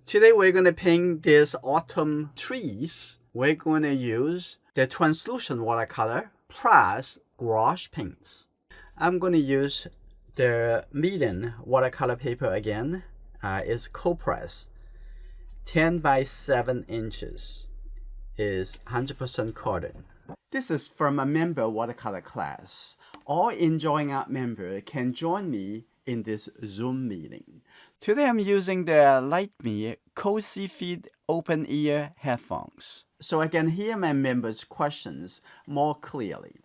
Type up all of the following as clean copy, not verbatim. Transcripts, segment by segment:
Today we're going to paint these autumn trees. We're going to use the translucent watercolor plus gouache paints. I'm going to use the medium watercolor paper again. It's cold press, 10 by 7 inches. Is 100% cotton. This is from a member watercolor class. All Enjoying Art members can join me in this Zoom meeting. Today I'm using the Lightme Cozy Fit open ear headphones, so I can hear my members' questions more clearly.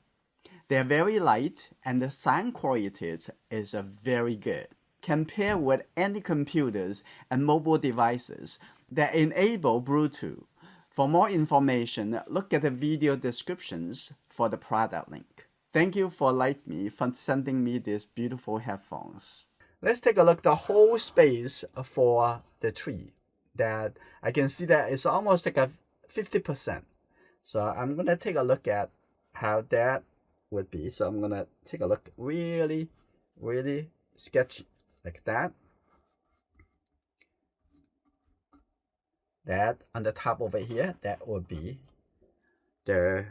They're very light and the sound quality is very good. Compared with any computers and mobile devices that enable Bluetooth. For more information, look at the video descriptions for the product link. Thank you for Lightme for sending me these beautiful headphones. Let's take a look at the whole space for the tree. That I can see that it's almost like a 50%. So I'm gonna take a look at how that would be. So I'm gonna take a look really sketchy like that. That on the top over here, that would be the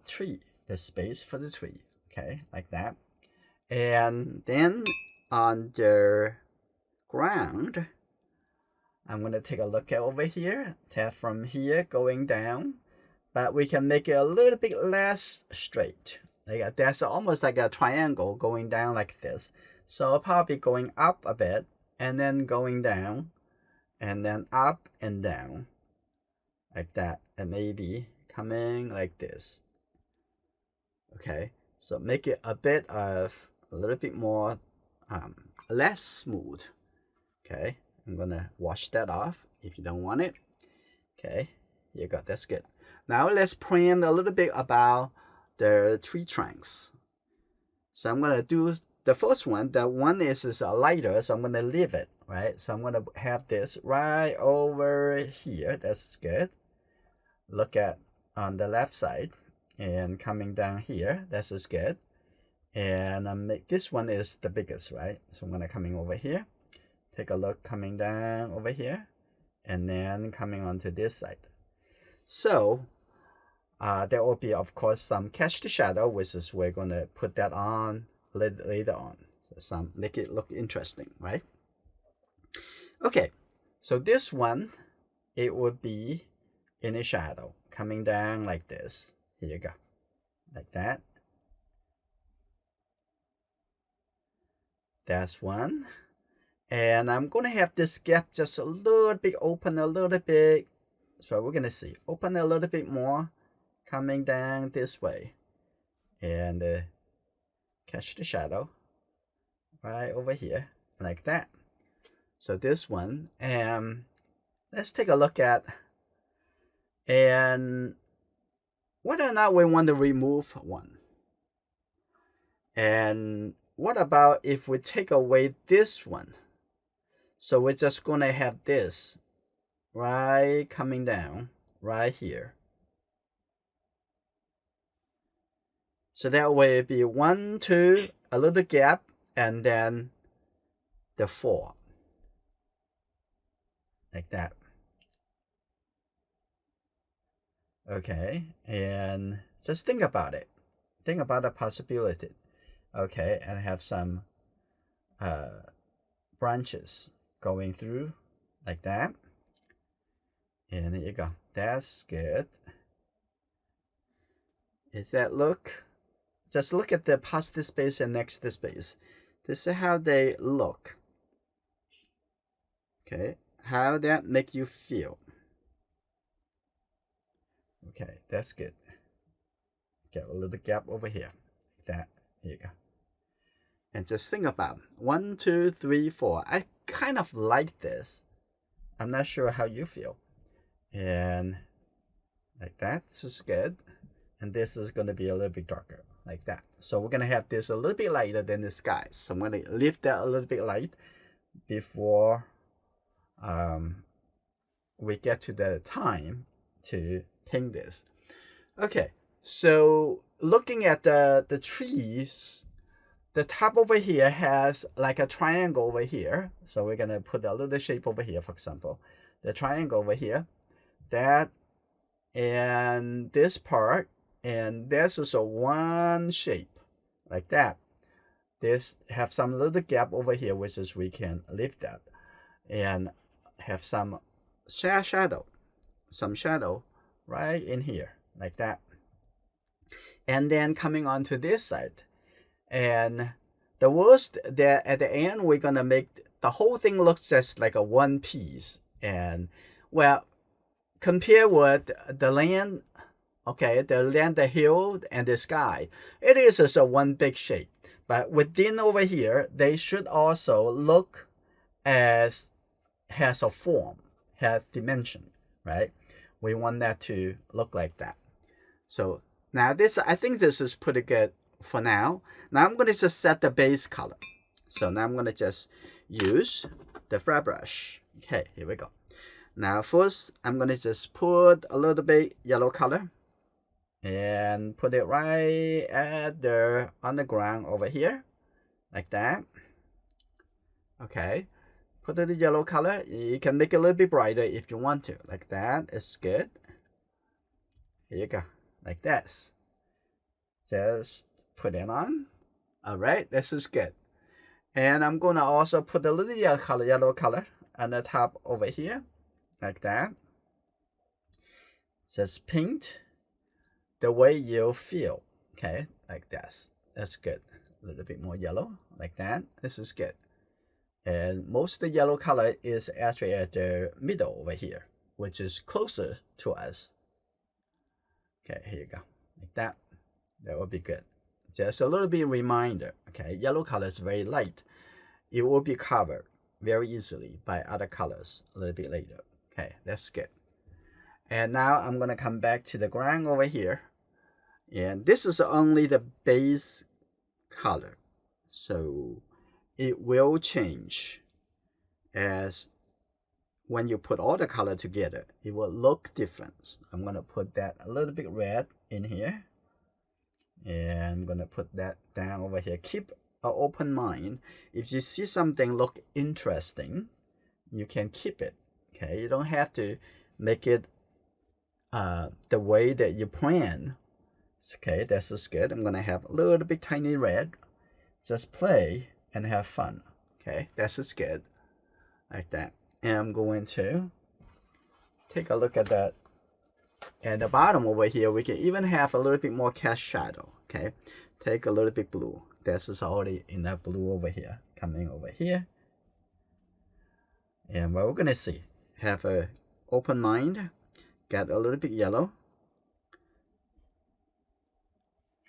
tree, the space for the tree. Okay, like that. And then on the ground, I'm going to take a look at over here, that from here going down, but we can make it a little bit less straight. Like that's almost like a triangle going down like this. So probably going up a bit and then going down and then up and down like that, and maybe coming like this. Okay, so make it a little bit more less smooth. Okay, I'm gonna wash that off if you don't want it. Okay, here you go, that's good. Now let's plan a little bit about the tree trunks. So I'm gonna do the first one. That one is lighter, so I'm gonna leave it, right? So I'm gonna have this right over here. That's good. Look at on the left side and coming down here. This is good. And this one is the biggest, right? So I'm gonna coming over here. Take a look coming down over here, and then coming onto this side. So there will be, of course, some catch the shadow, which is we're gonna put that on later on. So some make it look interesting, right? Okay, so this one, it would be in a shadow coming down like this. Here you go, like that. That's one. And I'm gonna have this gap just a little bit open a little bit. So we're gonna see, open a little bit more coming down this way, and catch the shadow right over here like that. So this one, and let's take a look at and whether or not we want to remove one. And what about if we take away this one? So we're just gonna have this right coming down right here. So that way it'd be 1, 2, a little gap, and then the 4. Like that. Okay, and just think about it. Think about the possibility. Okay, and have some branches going through like that. And there you go. That's good. Is that look? Just look at the past this space and next this space. This is how they look. Okay, how that make you feel? Okay, that's good. Get a little gap over here, like that. Here you go. And just think about 1, 2, 3, 4. I kind of like this. I'm not sure how you feel. And like that, this is good. And this is going to be a little bit darker, like that. So we're going to have this a little bit lighter than the sky. So I'm going to leave that a little bit light before we get to the time to paint this. Okay, so looking at the trees, the top over here has like a triangle over here. So we're gonna put a little shape over here, for example. The triangle over here, that, and this part, and there's also one shape like that. This have some little gap over here, which is we can leave that, and have some shadow, right in here like that. And then coming on to this side, and the worst that at the end we're gonna make the whole thing looks just like a one piece. And well, compare with the land, okay, the land, the hill, and the sky, it is just a one big shape. But within over here, they should also look as has a form, has dimension, right? We want that to look like that. So now this, I think this is pretty good for now. Now I'm going to just set the base color. So now I'm going to just use the flat brush. Okay, here we go. Now first, I'm going to just put a little bit yellow color and put it right at the on the ground over here, like that. Okay, put the yellow color. You can make it a little bit brighter if you want to, like that. It's good. Here you go, like this. Just put it on. All right, this is good. And I'm gonna also put a little yellow color on the top over here, like that. Just paint the way you feel. Okay, like this. That's good. A little bit more yellow, like that. This is good. And most of the yellow color is actually at the middle over here, which is closer to us. Okay, here you go, like that. That would be good. Just a little bit reminder. Okay, yellow color is very light. It will be covered very easily by other colors a little bit later. Okay, that's good. And now I'm gonna come back to the ground over here. And this is only the base color. So it will change as when you put all the color together, it will look different. I'm gonna put that a little bit red in here. And I'm gonna put that down over here. Keep an open mind. If you see something look interesting, you can keep it. Okay, you don't have to make it the way that you plan. Okay, this is good. I'm gonna have a little bit tiny red. Just play and have fun. Okay, this is good, like that. And I'm going to take a look at that. At the bottom over here, we can even have a little bit more cast shadow. Okay, take a little bit blue. This is already in that blue over here, coming over here. And what we're gonna see, have a open mind, get a little bit yellow.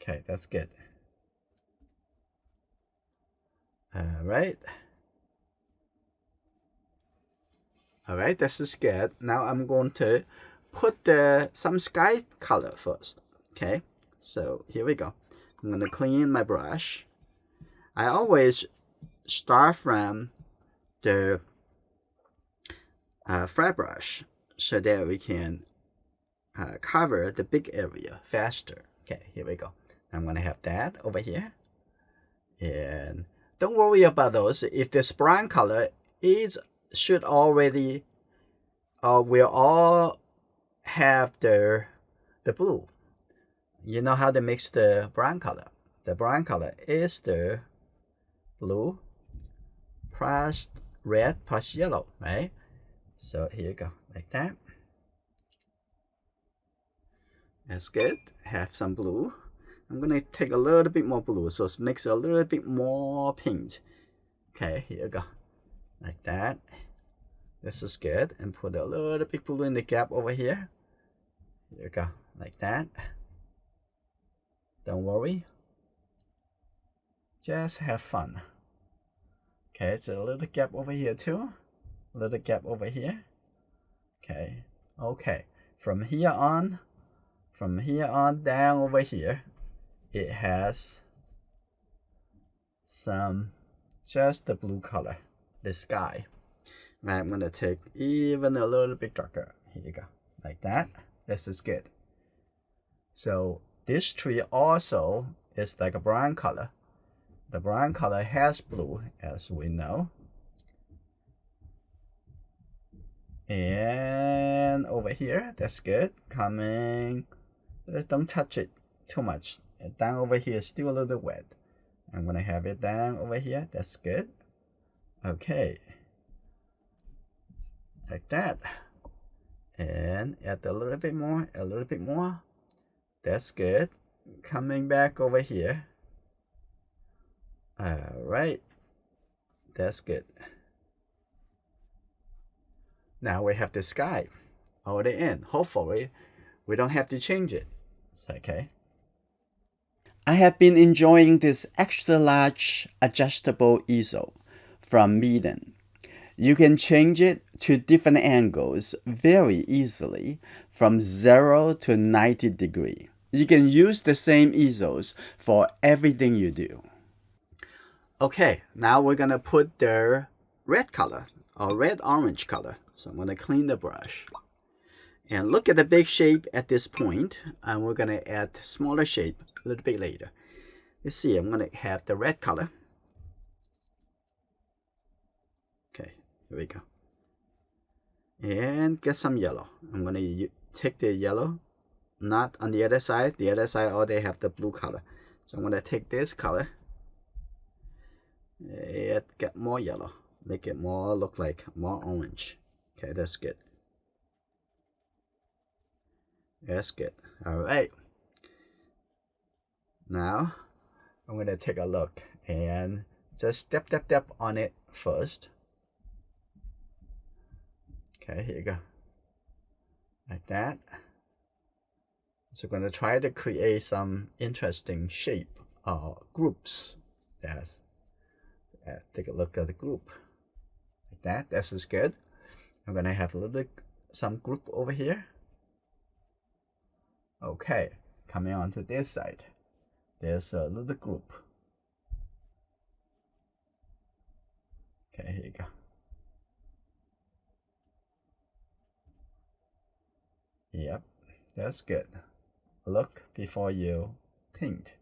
Okay, that's good. All right. All right, this is good. Now I'm going to put some sky color first. Okay, so here we go. I'm gonna clean my brush. I always start from the flat brush so that we can cover the big area faster. Okay, here we go. I'm gonna have that over here. And don't worry about those. If this brown color should already, we'll all have the blue. You know how to mix the brown color. The brown color is the blue plus red plus yellow, right? So here you go, like that. That's good. Have some blue. I'm gonna take a little bit more blue, so it makes a little bit more pink. Okay, here you go, like that. This is good. And put a little bit blue in the gap over here. Here you go, like that. Don't worry. Just have fun. Okay, so a little gap over here too. A little gap over here. Okay, okay. From here on down over here, it has some just the blue color, the sky. Right, I'm gonna take even a little bit darker. Here you go, like that. This is good. So this tree also is like a brown color. The brown color has blue, as we know. And over here, that's good. Coming, don't touch it too much. Down over here is still a little wet. I'm gonna have it down over here. That's good. Okay, like that. And add a little bit more, a little bit more. That's good. Coming back over here. All right, that's good. Now we have the sky already in. Hopefully, we don't have to change it. Okay. I have been enjoying this extra large adjustable easel from Meeden. You can change it to different angles very easily from 0 to 90 degrees. You can use the same easels for everything you do. Okay, now we're gonna put the red color or red-orange color. So I'm gonna clean the brush. And look at the big shape at this point, and we're gonna add smaller shape a little bit later. Let's see, I'm gonna have the red color. Okay, here we go. And get some yellow. I'm gonna take the yellow, not on the other side. The other side, oh, they have the blue color. So I'm gonna take this color and get more yellow. Make it more look like more orange. Okay, that's good. That's good. All right. Now I'm gonna take a look and just tap on it first. Okay, here you go. Like that. So we're gonna try to create some interesting shape or groups. Yes. Take a look at the group. Like that. This is good. I'm gonna have a little bit some group over here. Okay, coming on to this side. There's a little group. Okay, here you go. Yep, that's good. Look before you paint.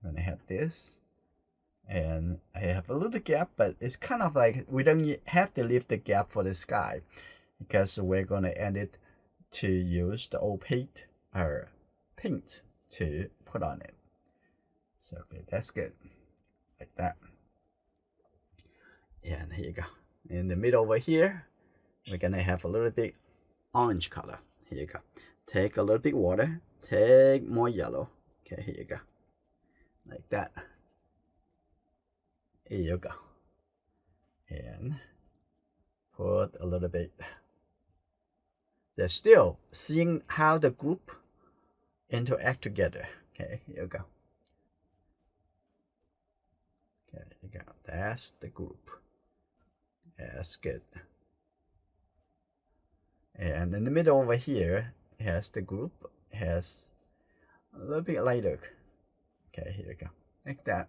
I'm gonna have this. And I have a little gap, but it's kind of like we don't have to leave the gap for the sky because we're gonna add it to use the opaque paint to put on it. So okay, that's good. Like that. And here you go. In the middle over here, we're gonna have a little bit orange color. Here you go. Take a little bit water, take more yellow. Okay, here you go. Like that. Here you go. And put a little bit. They're still seeing how the group interact together. Okay, here you go. Okay, here you go. That's the group. That's good. And in the middle over here has the group, has a little bit lighter. Okay, here you go. Like that.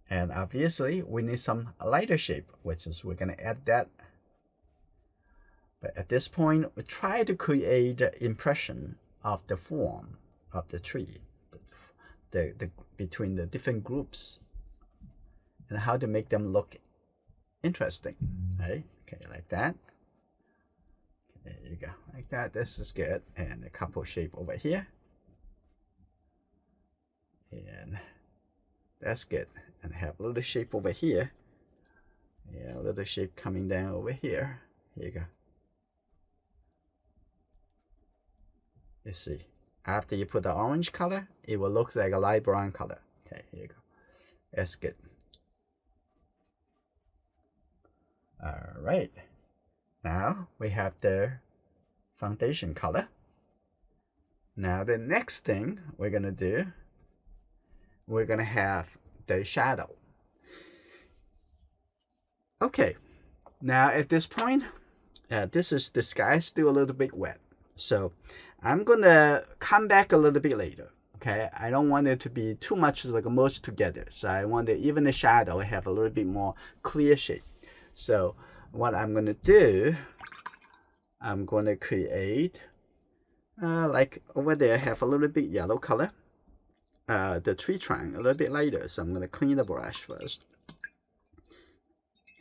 And obviously we need some lighter shape, which is we're gonna add that. But at this point, we try to create the impression of the form of the tree, the between the different groups, and how to make them look interesting. Right? Okay, like that. Okay, there you go, like that. This is good. And a couple shape over here, and that's good. And have a little shape over here. Yeah, a little shape coming down over here. Here you go. You see, after you put the orange color, it will look like a light brown color. Okay, here you go. That's good. All right. Now we have the foundation color. Now the next thing we're gonna do, we're gonna have the shadow. Okay. Now at this point, this is the sky still a little bit wet. So I'm gonna come back a little bit later. Okay, I don't want it to be too much like merged together. So I want even the shadow have a little bit more clear shape. So what I'm gonna do, I'm gonna create like over there have a little bit yellow color. the tree trunk a little bit lighter. So I'm gonna clean the brush first.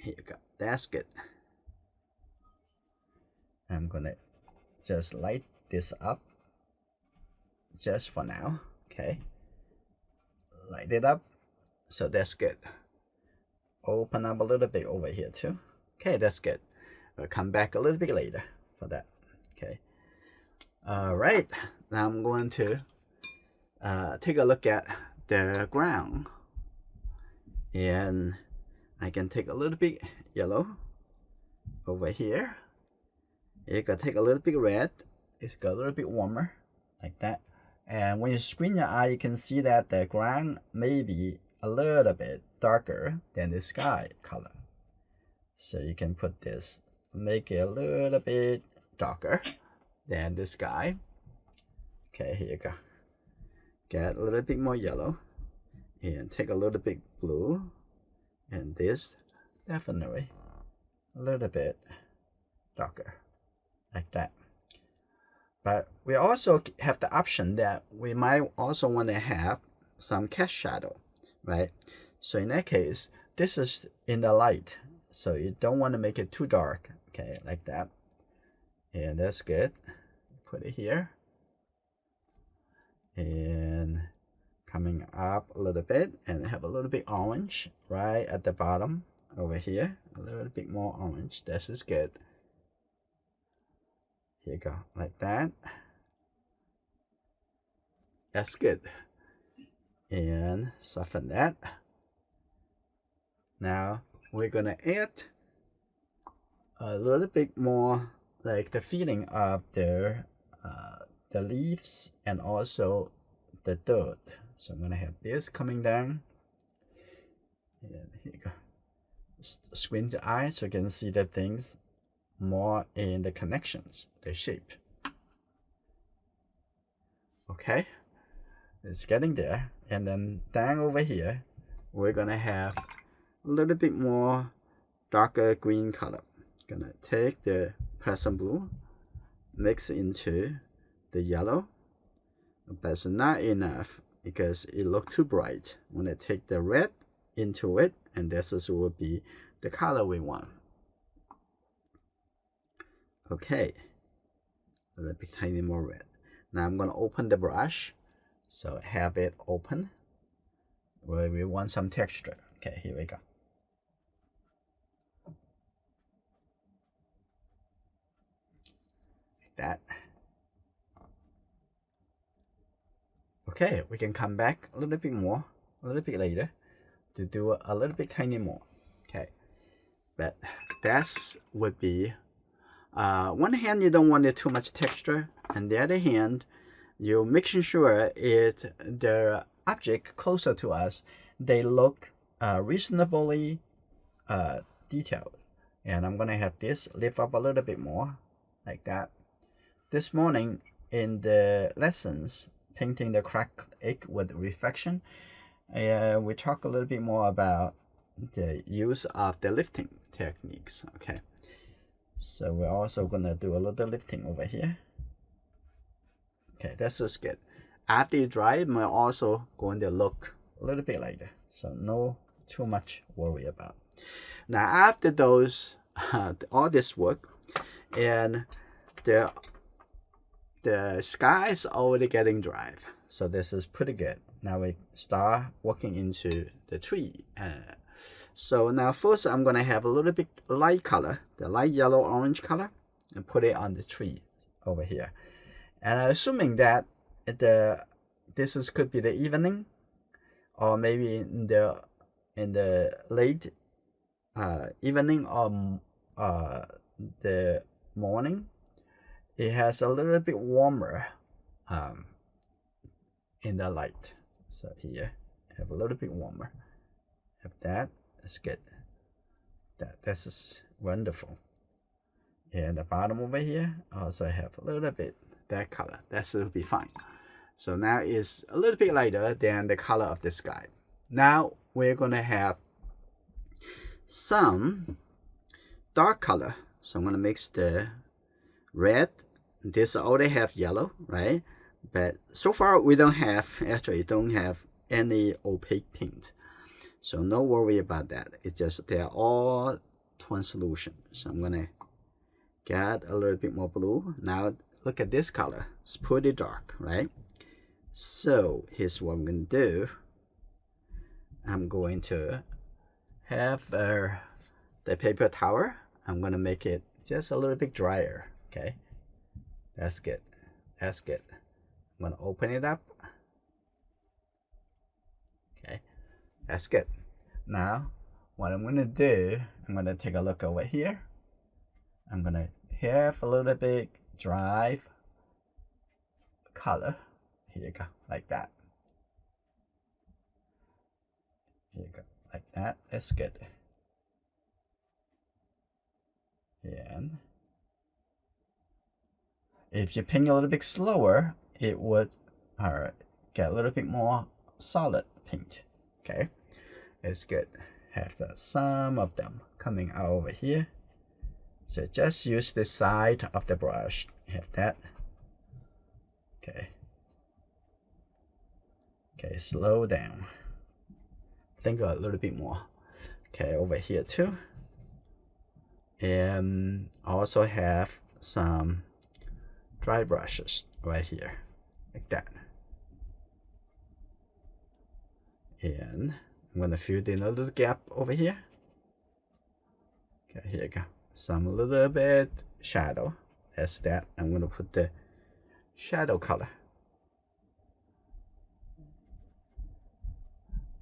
Here you go. That's good. I'm gonna just light this up just for now. Okay. Light it up. So that's good. Open up a little bit over here too. Okay, that's good. We'll come back a little bit later for that. Okay. All right. Now I'm going to take a look at the ground. And I can take a little bit yellow over here. You can take a little bit red. It's got a little bit warmer like that. And when you screen your eye, you can see that the ground may be a little bit darker than the sky color. So you can put this, make it a little bit darker than the sky. Okay, here you go. Get a little bit more yellow and take a little bit blue. And this definitely a little bit darker like that. But we also have the option that we might also want to have some cast shadow, right? So in that case, this is in the light, so you don't want to make it too dark, okay, like that. And that's good. Put it here. And coming up a little bit and have a little bit orange right at the bottom over here. A little bit more orange. This is good. Here you go, like that. That's good. And soften that. Now we're gonna add a little bit more like the feeling of the leaves and also the dirt. So I'm gonna have this coming down. And here you go. Squint the eye so you can see the things more in the connections, the shape. Okay, it's getting there. And then down over here, we're gonna have a little bit more darker green color. Gonna take the present blue, mix into the yellow, but it's not enough because it looks too bright. When I take the red into it, and this is will be the color we want. Okay, a little bit tiny more red. Now I'm gonna open the brush, so have it open where we want some texture. Okay, here we go. Like that. Okay, we can come back a little bit more, a little bit later, to do a little bit tiny more. Okay, but that would be one hand you don't want it too much texture, and the other hand you're making sure it the object closer to us they look reasonably detailed. And I'm gonna have this lift up a little bit more like that. This morning in the lessons painting the cracked egg with reflection, we talk a little bit more about the use of the lifting techniques. Okay, so we're also gonna do a little lifting over here. Okay, that's just good. After you dry, it might also going to look a little bit lighter, so no too much worry about. Now after those all this work, and the sky is already getting dry, so this is pretty good. Now we start working into the tree. So now first I'm gonna have a little bit light color, the light yellow orange color, and put it on the tree over here. And I'm assuming that this could be the evening, or maybe in the late evening or the morning. It has a little bit warmer in the light. So here have a little bit warmer. Have that. That's good. This is wonderful. And the bottom over here also have a little bit that color. That should be fine. So now it's a little bit lighter than the color of the sky. Now we're gonna have some dark color. So I'm gonna mix the red. This already have yellow, right? But so far we don't have any opaque paint, so no worry about that. It's just they're all translucent. So I'm gonna get a little bit more blue. Now look at this color, it's pretty dark, right? So here's what I'm gonna do. I'm going to have the paper towel. I'm gonna make it just a little bit drier. Okay, that's good, that's good. I'm gonna open it up. Okay, that's good. Now what I'm gonna do, I'm gonna take a look over here. I'm gonna have a little bit dry color. Here you go, like that. Here you go, like that. That's good. And if you paint a little bit slower, it would get a little bit more solid paint. Okay, it's good. Have some of them coming out over here. So just use the side of the brush. Have that. Okay. Okay, slow down. Think a little bit more. Okay, over here too. And also have some dry brushes right here, like that. And I'm gonna fill in a little gap over here. Okay, here you go. Some little bit shadow. That's that. I'm gonna put the shadow color.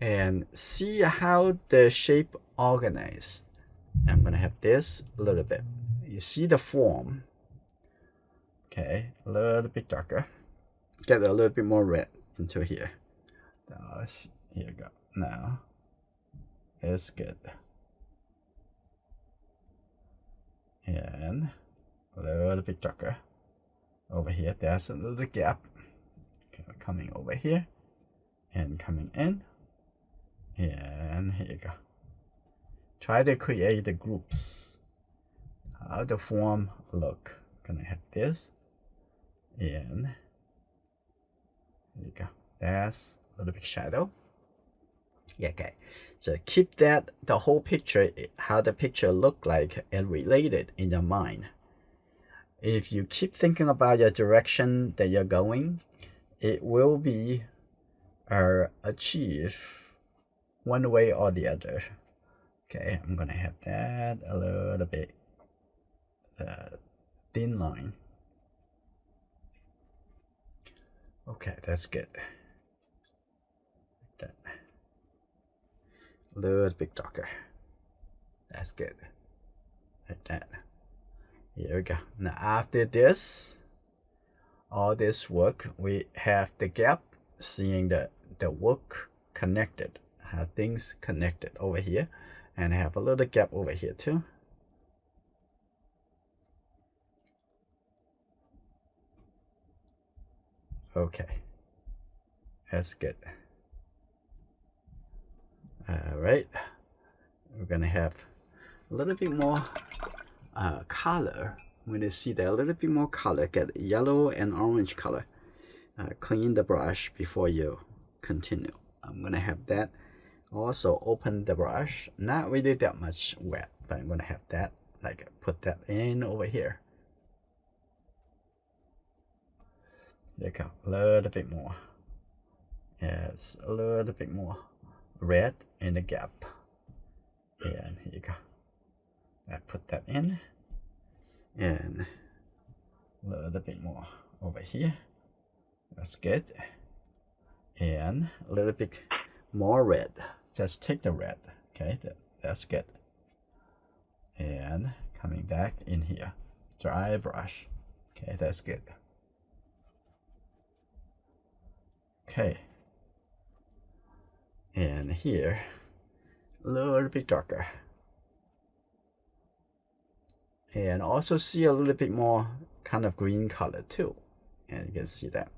And see how the shape organized. I'm gonna have this a little bit. You see the form. Okay, a little bit darker. Get a little bit more red into here. Here you go. Now it's good. And a little bit darker over here. There's a little gap. Okay, coming over here and coming in. And here you go. Try to create the groups. How the form look. Gonna have this. And there you go. That's a little bit shadow. Yeah, okay. So keep that the whole picture, how the picture look like and related in your mind. If you keep thinking about your direction that you're going, it will be achieve one way or the other. Okay, I'm gonna have that a little bit thin line. Okay, that's good. Like that. A little bit darker. That's good. Like that. Here we go. Now after this, all this work, we have the gap, seeing the work connected, how things connected over here, and have a little gap over here too. Okay, that's good. All right, we're gonna have a little bit more color. When you see that a little bit more color, get yellow and orange color. Clean the brush before you continue. I'm gonna have that. Also open the brush, not really that much wet, but I'm gonna have that, like put that in over here. There you go, a little bit more. Yes, a little bit more red in the gap. And here you go. I put that in. And a little bit more over here. That's good. And a little bit more red. Just take the red. Okay, that's good. And coming back in here. Dry brush. Okay, that's good. Okay. And here, a little bit darker. And also see a little bit more kind of green color too. And you can see that.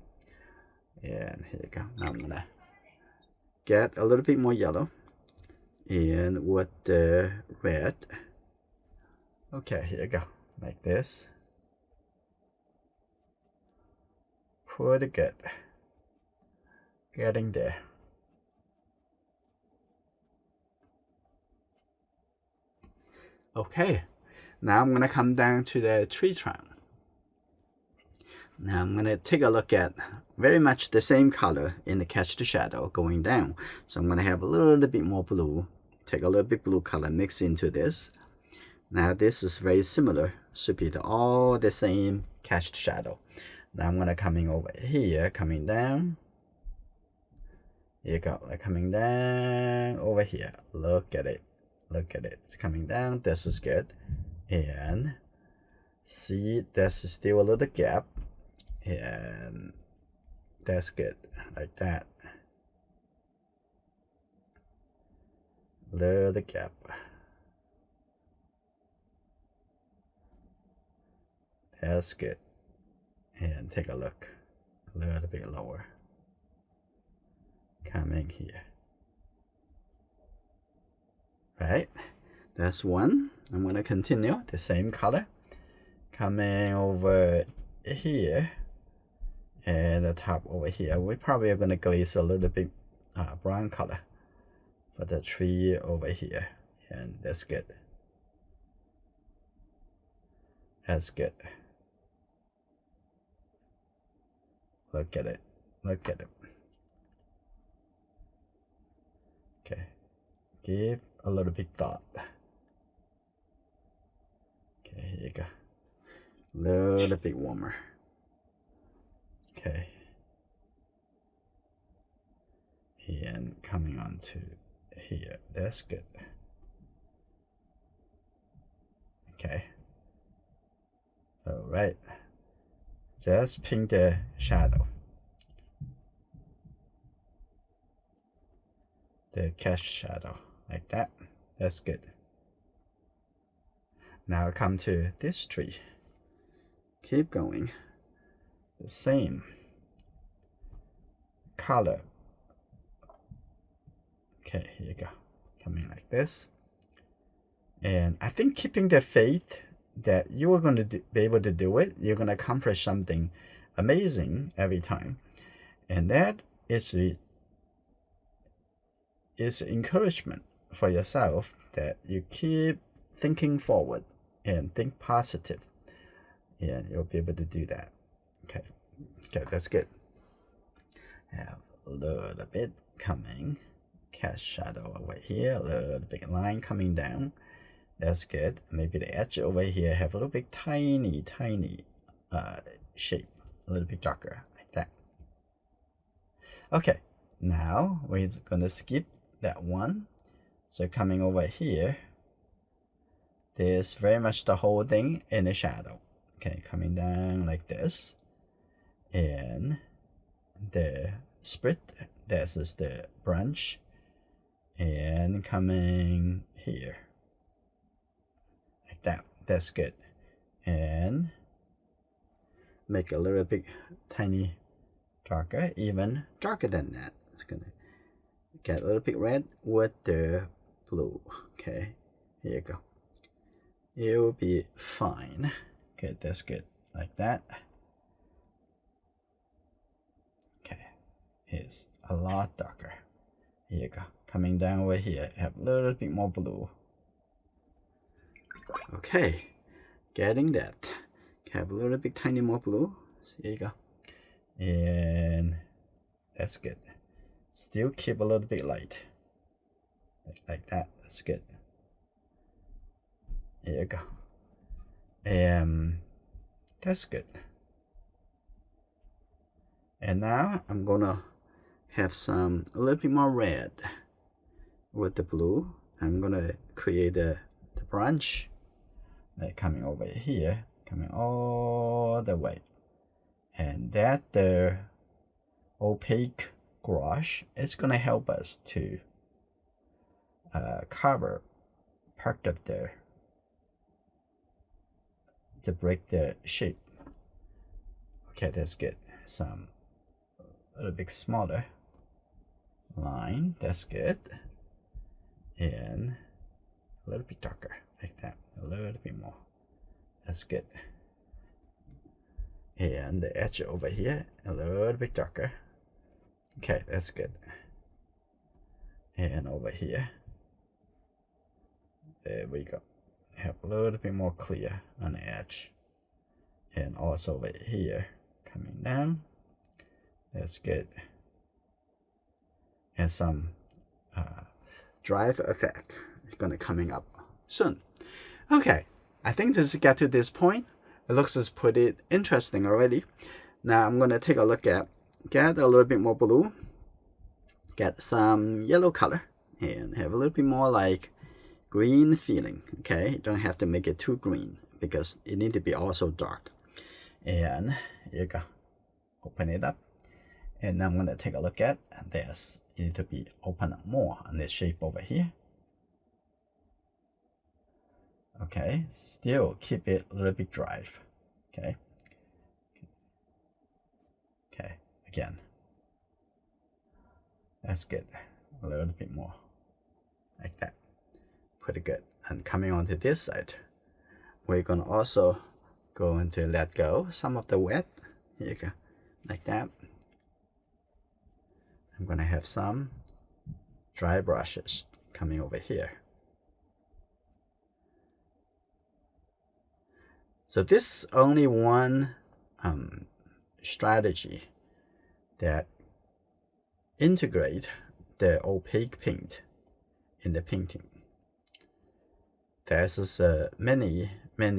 And here you go. Now I'm gonna get a little bit more yellow and with the red. Okay, here you go, like this. pretty good. Getting there. Okay, now I'm gonna come down to the tree trunk. Now I'm gonna take a look at very much the same color in the catch the shadow going down. So I'm gonna have a little bit more blue. Take a little bit blue color, mix into this. Now this is very similar, should be all the same catch the shadow. Now I'm gonna coming over here, coming down. Here you go, like coming down over here. Look at it. Look at it. It's coming down. This is good. And see, there's still a little gap. And that's good. Like that. Little gap. That's good. And take a look. A little bit lower. Coming here. Right, that's one. I'm gonna continue the same color, coming over here, and the top over here. We probably are gonna glaze a little bit brown color for the tree over here, and that's good. That's good. Look at it. Look at it. Okay, give a little bit dot. Okay, here you go. A little bit warmer. Okay. And coming on to here. That's good. Okay. All right. Just paint the shadow. The catch shadow. Like that. That's good. Now come to this tree. Keep going. The same color. Okay, here you go. Coming like this. And I think keeping the faith that you are going to be able to do it, you're going to accomplish something amazing every time. And that is encouragement for yourself that you keep thinking forward and think positive, and you'll be able to do that. Okay, that's good. Have a little bit coming, cast shadow over here, a little bit line coming down. That's good. Maybe the edge over here have a little bit tiny shape, a little bit darker like that. Okay, now we're gonna skip that one. So coming over here, there's very much the whole thing in the shadow. Okay, coming down like this, and the split, this is the branch, and coming here like that. That's good. And make a little bit tiny darker, even darker than that. It's gonna get a little bit red with the blue. Okay, here you go. It will be fine. Okay, that's good. Like that. Okay, it's a lot darker. Here you go. Coming down over here, have a little bit more blue. Okay, getting that. Have a little bit tiny more blue. So here you go. And that's good. Still keep a little bit light. Like that. That's good. Here you go. And that's good. And now I'm gonna have a little bit more red with the blue. I'm gonna create the branch, like coming over here, coming all the way, and that the opaque gouache is gonna help us to cover part of to break the shape. Okay, that's good. Some a little bit smaller line. That's good. And a little bit darker, like that. A little bit more. That's good. And the edge over here a little bit darker. Okay, that's good. And over here, there we go. Have a little bit more clear on the edge. And also over here, coming down. That's good. And some drive effect gonna coming up soon. Okay, I think just get to this point. It looks just pretty interesting already. Now I'm gonna take a look at, get a little bit more blue, get some yellow color, and have a little bit more like green feeling. Okay, you don't have to make it too green because it need to be also dark. And here you go. Open it up. And I'm going to take a look at this. You need to be open up more on this shape over here. Okay, still keep it a little bit drive. Okay. Okay, again. That's good. A little bit more. Like that. Pretty good. And coming on to this side, we're going to also going to let go some of the wet. Here you go. Like that. I'm going to have some dry brushes coming over here. So this is only one strategy that integrate the opaque paint in the painting. There's many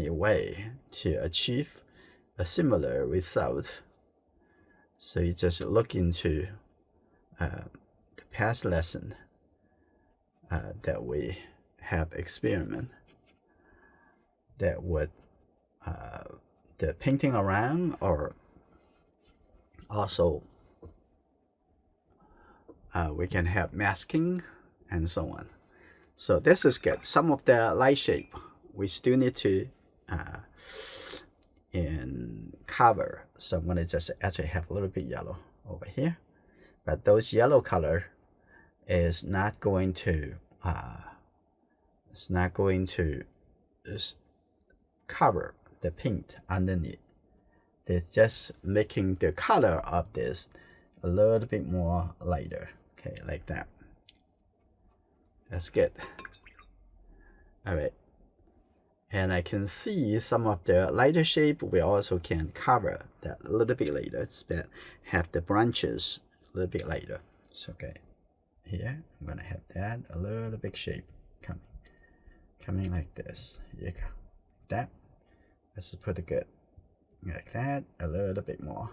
ways to achieve a similar result. So you just look into the past lesson that we have experiment that would the painting around, or also we can have masking and so on. So this is good. Some of the light shape we still need to cover. So I'm going to just actually have a little bit yellow over here. But those yellow color is not going to cover the paint underneath. It's just making the color of this a little bit more lighter. Okay, like that. That's good. All right. And I can see some of the lighter shape. We also can cover that a little bit later. It's that have the branches a little bit later. So okay, here I'm gonna have that a little bit shape coming like this. Here you go. That. This is pretty good. Like that. A little bit more.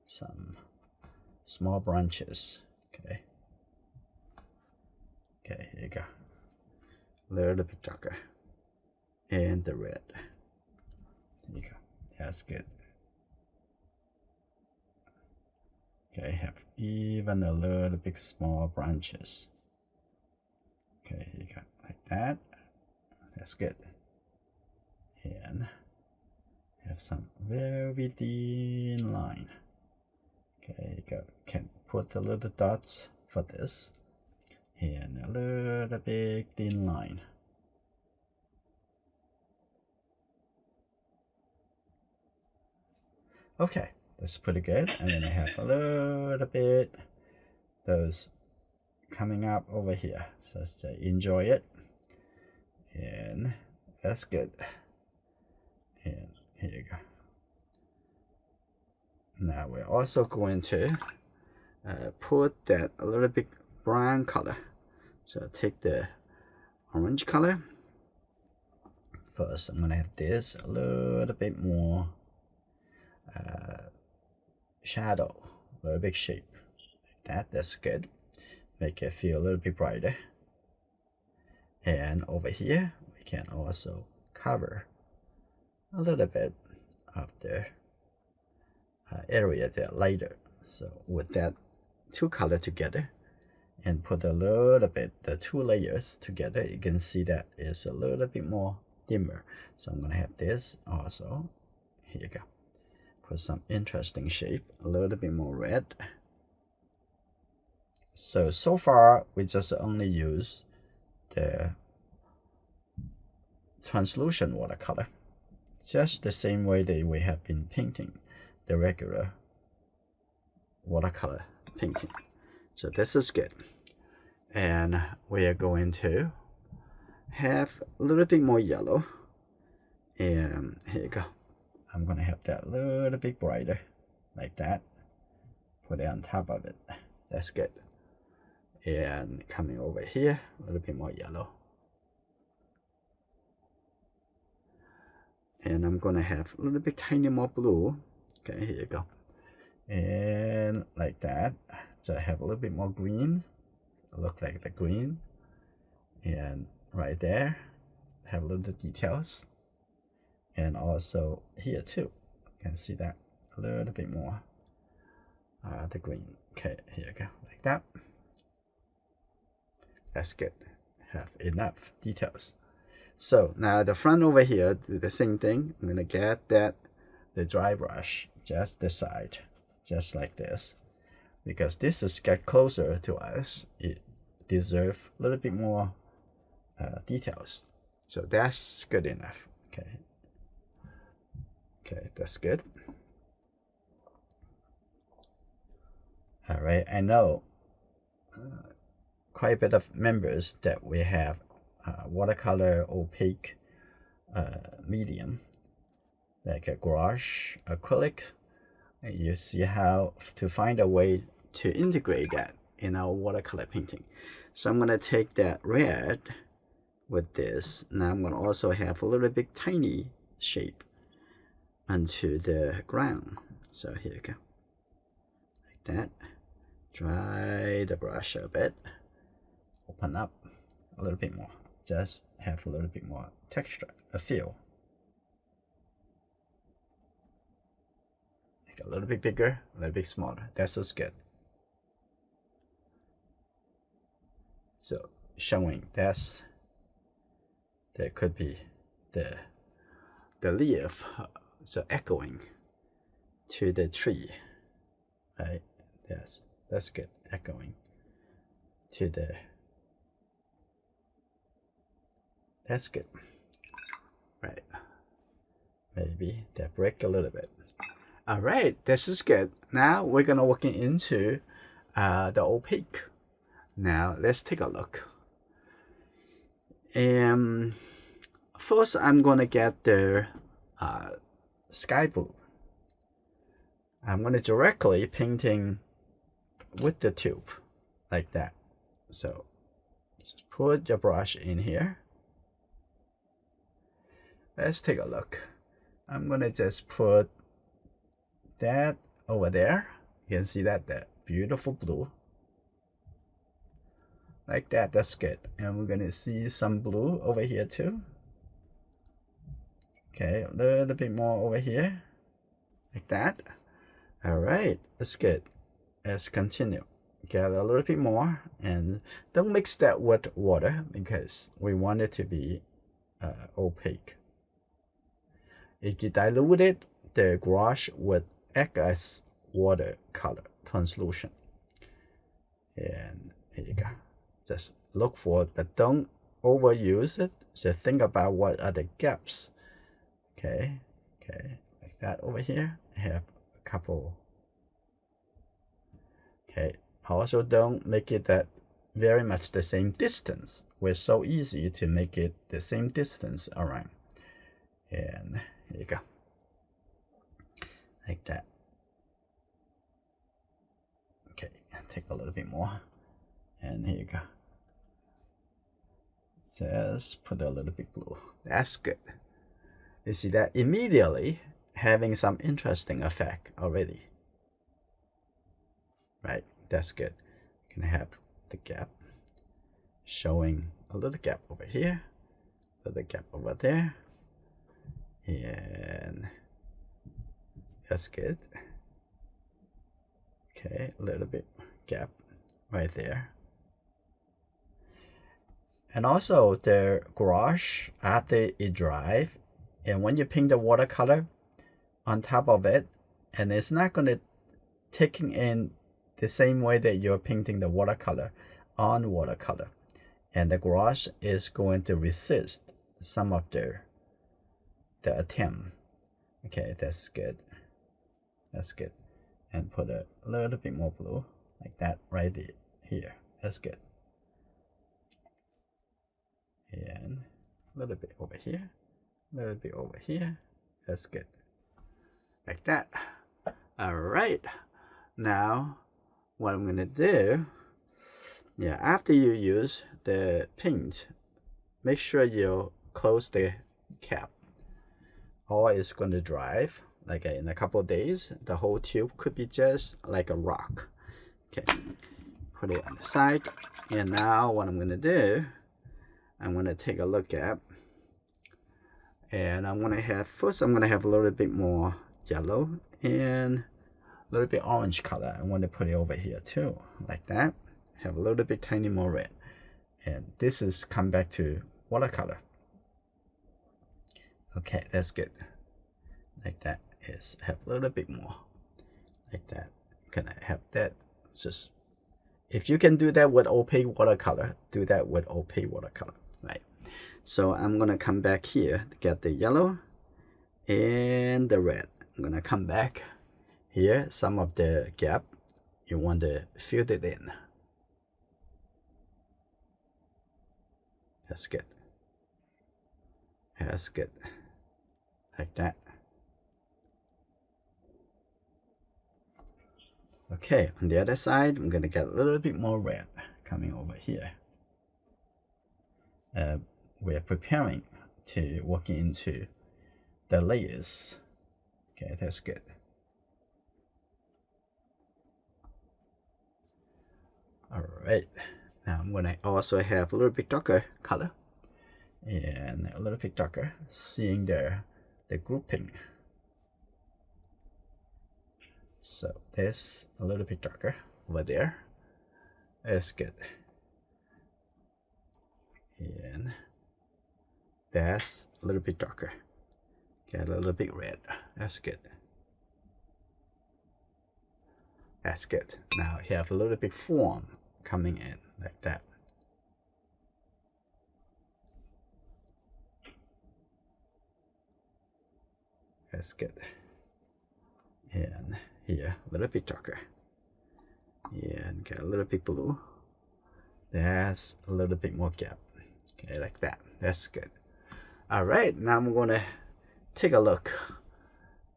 Some small branches. Okay. Okay, here you go. A little bit darker. And the red. There you go. That's good. Okay, have even a little bit small branches. Okay, here you go. Like that. That's good. And have some very thin line. Okay, you go. Can put a little dots for this. And a little bit thin line. Okay, that's pretty good. I'm gonna have a little bit those coming up over here. So let's enjoy it. And that's good. And here you go. Now we're also going to put that a little bit brown color. So take the orange color. First, I'm gonna have this a little bit more shadow, a little bit shape. Like that's good. Make it feel a little bit brighter. And over here, we can also cover a little bit of the area that lighter. So with that two color together and put a little bit the two layers together, you can see that is a little bit more dimmer. So I'm gonna have this also. Here you go. Put some interesting shape, a little bit more red. So far we just only use the translucent watercolor, just the same way that we have been painting the regular watercolor painting. So this is good. And we are going to have a little bit more yellow. And here you go. I'm gonna have that a little bit brighter, like that. Put it on top of it. That's good. And coming over here, a little bit more yellow. And I'm gonna have a little bit tiny more blue. Okay, here you go. And like that. So I have a little bit more green. Look like the green. And right there, have a little details. And also here too, you can see that a little bit more the green. Okay, here you go, like that. That's good. Have enough details. So now the front over here, do the same thing. I'm gonna get the dry brush, just the side, just like this, because this is get closer to us. It deserves a little bit more details. So that's good enough. Okay. Okay, that's good. All right, I know quite a bit of members that we have watercolor opaque medium, like a gouache, acrylic. And you see how to find a way to integrate that in our watercolor painting. So I'm gonna take that red with this. Now I'm gonna also have a little bit tiny shape onto the ground. So here you go, like that. Dry the brush a bit, open up a little bit more, just have a little bit more texture, a feel. Like a little bit bigger, a little bit smaller. That's just good. So showing that could be the leaf, so echoing to the tree, right? Yes, that's good. Echoing to the. That's good. Right. Maybe that break a little bit. All right, this is good. Now we're gonna work into the opaque. Now let's take a look. And first, I'm gonna get the sky blue. I'm gonna directly painting with the tube like that. So just put your brush in here. Let's take a look. I'm gonna just put that over there. You can see that beautiful blue. Like that, that's good. And we're gonna see some blue over here too. Okay, a little bit more over here. Like that. All right, that's good. Let's continue. Get a little bit more, and don't mix that with water because we want it to be opaque. If you dilute it, the gouache would act as watercolor translucent. And here you go. Just look for it, but don't overuse it. So think about what are the gaps. Okay, like that over here. I have a couple. Okay, also don't make it that very much the same distance. We're so easy to make it the same distance around. And here you go, like that. Okay, take a little bit more, and here you go. Just put a little bit blue. That's good. You see that immediately having some interesting effect already. Right, that's good. You can have the gap, showing a little gap over here, a little gap over there, and that's good. Okay, a little bit gap right there. And also the gouache, after it dries, and when you paint the watercolor on top of it, and it's not going to taking in the same way that you're painting the watercolor on watercolor, and the gouache is going to resist some of the attempt. Okay, that's good. That's good. And put a little bit more blue, like that right here. That's good. And a little bit over here, a little bit over here. That's good. Like that. All right. Now, what I'm gonna do, yeah, after you use the paint, make sure you close the cap, or it's going to dry. Like in a couple of days, the whole tube could be just like a rock. Okay, put it on the side. And now what I'm going to do, I'm going to take a look at, and I'm going to have, first I'm going to have a little bit more yellow and a little bit orange color. I want to put it over here too, like that. Have a little bit tiny more red. And this is come back to watercolor. Okay, that's good. Like that is have a little bit more. Like that. Can I have that? Just if you can do that with opaque watercolor, do that with opaque watercolor, right? So I'm gonna come back here to get the yellow and the red. I'm gonna come back here. Some of the gap you want to fill it in. That's good. That's good. Like that. Okay, on the other side, I'm gonna get a little bit more red coming over here. We're preparing to walk into the layers. Okay, that's good. All right, now I'm gonna also have a little bit darker color and a little bit darker, seeing the grouping. So this a little bit darker over there. That's good. And that's a little bit darker. Get a little bit red. That's good. That's good. Now you have a little bit form coming in like that. That's good. And here a little bit darker. And get a little bit blue. That's a little bit more gap. Okay, like that. That's good. All right, now I'm gonna take a look.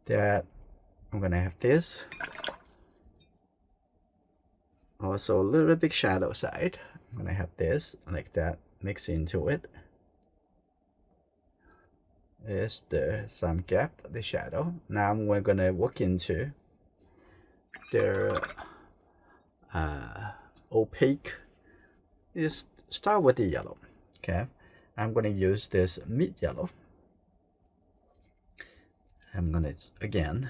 That I'm gonna have this. Also a little bit shadow side. I'm gonna have this like that mix into it. Is there some gap, the shadow. Now we're gonna work into the opaque. Is start with the yellow. Okay, I'm gonna use this mid yellow. I'm gonna again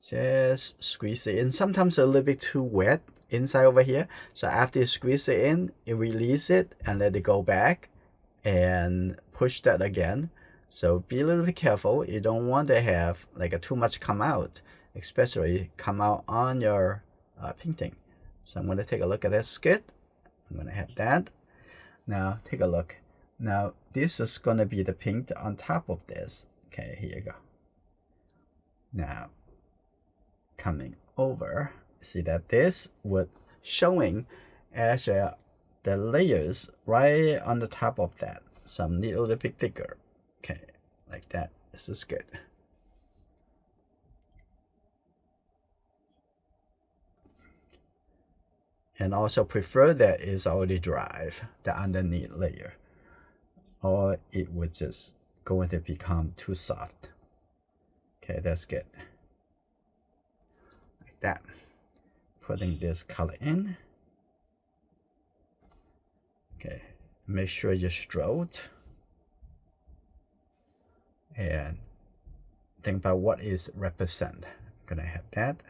just squeeze it in. Sometimes a little bit too wet inside over here, so after you squeeze it in, you release it and let it go back and push that again. So be a little bit careful. You don't want to have like too much come out, especially come out on your painting. So I'm going to take a look at this skid. I'm going to have that. Now take a look. Now this is going to be the paint on top of this. Okay, here you go. Now coming over, see that this would showing as the layers right on the top of that. Some need a little bit thicker. Okay, like that. This is good. And also prefer that is already dry, the underneath layer, or it would just going to become too soft. Okay, that's good. Like that. Putting this color in. Okay, make sure you stroke and think about what is represent. I'm gonna have that.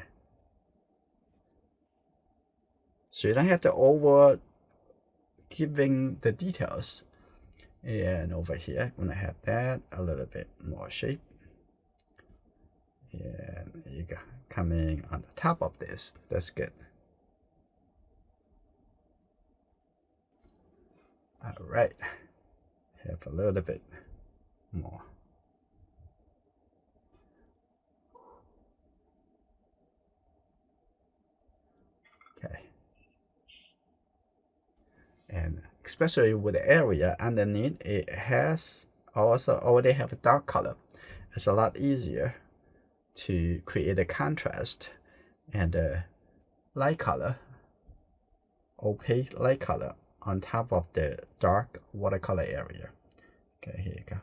So you don't have to over giving the details. And over here, I'm gonna have that a little bit more shape. And there you go, coming on the top of this. That's good. All right, have a little bit more. And especially with the area underneath, it has also already have a dark color. It's a lot easier to create a contrast and a light color, opaque light color on top of the dark watercolor area. Okay, here you go.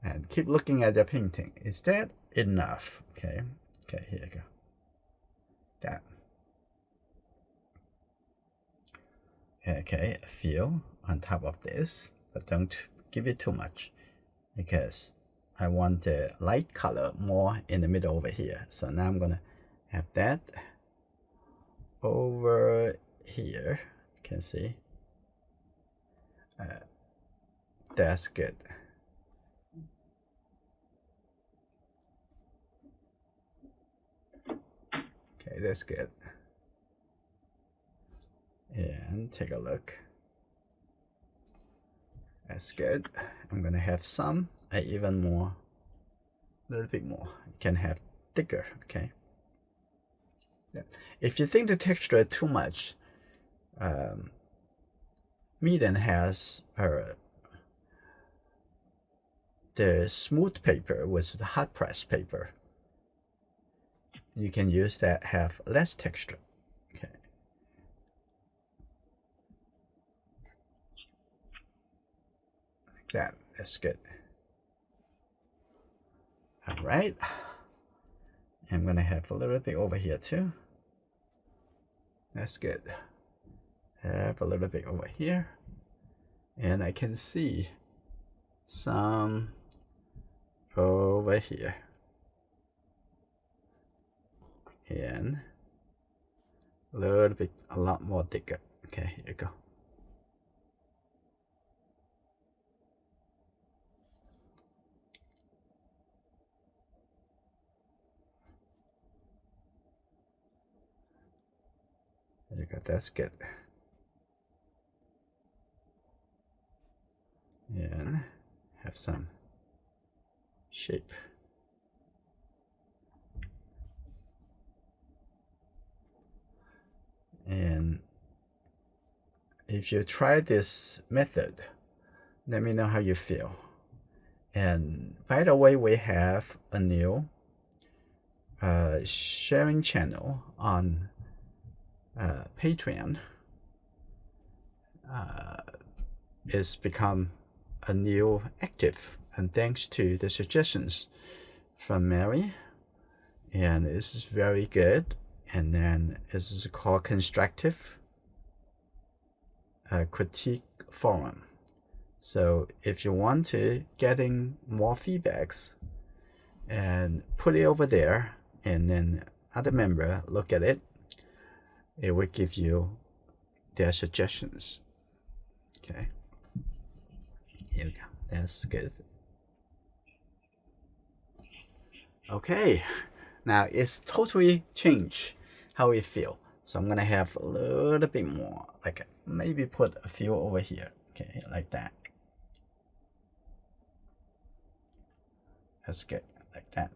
And keep looking at the painting. Is that enough? Okay, okay, here you go. That. Okay, feel on top of this, but don't give it too much because I want the light color more in the middle over here. So now I'm gonna have that over here. You can see that's good. Okay, that's good. And take a look. That's good. I'm gonna have some even more, a little bit more. You can have thicker. Okay. Yeah. If you think the texture is too much, Meeden has the smooth paper with the hot press paper. You can use that, have less texture. Okay. Like that. That's good. All right. I'm gonna have a little bit over here too. That's good. Have a little bit over here. And I can see some over here. And a little bit, a lot more thicker. Okay, here you go. There you go, that's good. And have some shape. And if you try this method, let me know how you feel. And by the way, we have a new sharing channel on Patreon. It's become a new active, and thanks to the suggestions from Mary, and this is very good. And then this is called constructive critique forum. So if you want to getting more feedbacks, and put it over there, and then other member look at it, it will give you their suggestions. Okay, here we go. That's good. Okay, now it's totally changed how we feel. So I'm gonna have a little bit more, like maybe put a few over here. Okay, like that. That's good, like that.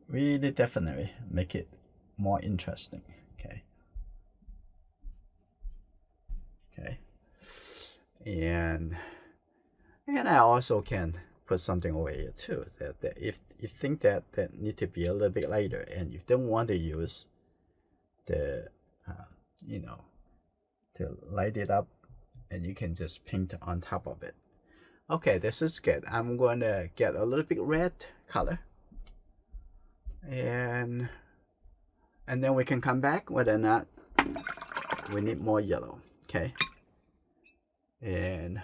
Really, definitely make it more interesting. Okay. Okay. And I also can put something over here too. That if you think that need to be a little bit lighter, and you don't want to use the to light it up, and you can just paint on top of it. Okay, this is good. I'm going to get a little bit red color, and then we can come back whether or not we need more yellow. Okay. And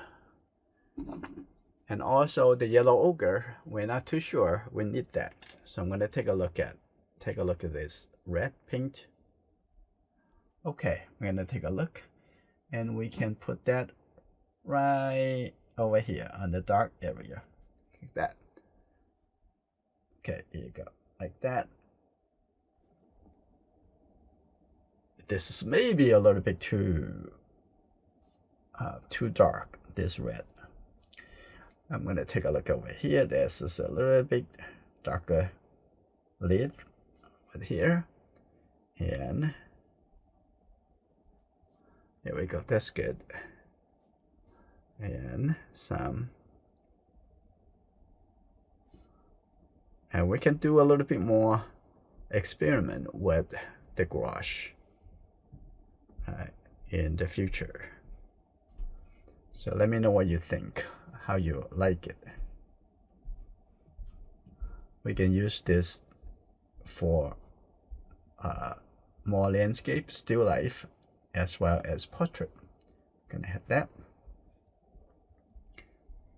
also the yellow ochre, we're not too sure we need that. So I'm gonna take a look at this red paint. Okay, we're gonna take a look, and we can put that right over here on the dark area, like that. Okay, here you go, like that. This is maybe a little bit too dark, this red. I'm gonna take a look over here. This is a little bit darker leaf right here, And there we go, that's good. And some, and we can do a little bit more experiment with the gouache in the future. So let me know what you think, how you like it. We can use this for more landscape, still life, as well as portrait. Gonna have that.